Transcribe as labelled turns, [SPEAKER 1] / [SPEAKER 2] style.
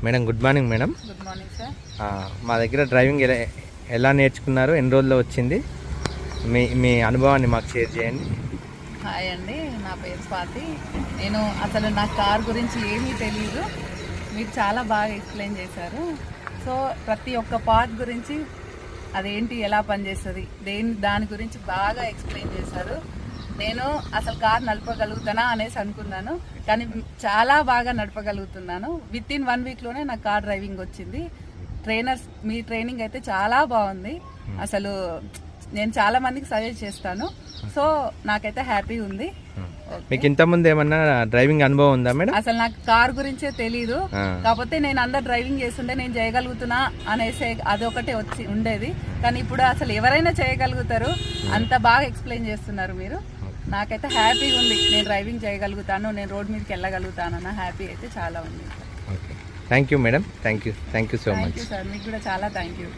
[SPEAKER 1] Madam good morning madam.
[SPEAKER 2] Good morning sir.
[SPEAKER 1] మా దగ్గర driving ఎలా నేర్చుకున్నారు, ఎన్ని రోజుల్లో వచ్చింది, మీ అనుభవాన్ని మాకు షేర్ చేయండి.
[SPEAKER 2] హాయ్ అండి, నా పేరు స్వాతి. నేను అసలు నా కార్ గురించి ఏమీ తెలియదు, మీరు చాలా బాగా ఎక్స్ప్లెయిన్ చేశారు. సో ప్రతి ఒక్క పార్ట్ గురించి అదేంటి, ఎలా పనిచేస్తుంది, దాని గురించి బాగా ఎక్స్ప్లెయిన్ చేశారు. నేను అసలు కార్ నడపగలుగుతానా అనేసి అనుకున్నాను, కానీ చాలా బాగా నడపగలుగుతున్నాను. విత్ ఇన్ 1 వీక్లోనే నాకు కార్ డ్రైవింగ్ వచ్చింది. మీ ట్రైనింగ్ అయితే చాలా బాగుంది. అసలు నేను చాలా మందికి సజెస్ట్ చేస్తాను. సో నాకైతే హ్యాపీ ఉంది.
[SPEAKER 1] మీకు ఇంతకుముందు ఏమన్నా డ్రైవింగ్ అనుభవం ఉందా మేడం?
[SPEAKER 2] అసలు నాకు కార్ గురించే తెలీదు, కాకపోతే నేను అందరు డ్రైవింగ్ చేస్తుండే నేను చేయగలుగుతున్నా అనేసి అదొకటే వచ్చి ఉండేది. కానీ ఇప్పుడు అసలు ఎవరైనా చేయగలుగుతారు, అంత బాగా ఎక్స్ప్లెయిన్ చేస్తున్నారు మీరు. నాకైతే హ్యాపీగా ఉంది, నేను డ్రైవింగ్ చేయగలుగుతాను, నేను రోడ్ మీదకి వెళ్ళగలుగుతాను అన్న హ్యాపీ అయితే చాలా ఉంది.
[SPEAKER 1] Thank you madam, thank you so much.
[SPEAKER 2] Thank you sir, మీకు కూడా చాలా థ్యాంక్ యూ.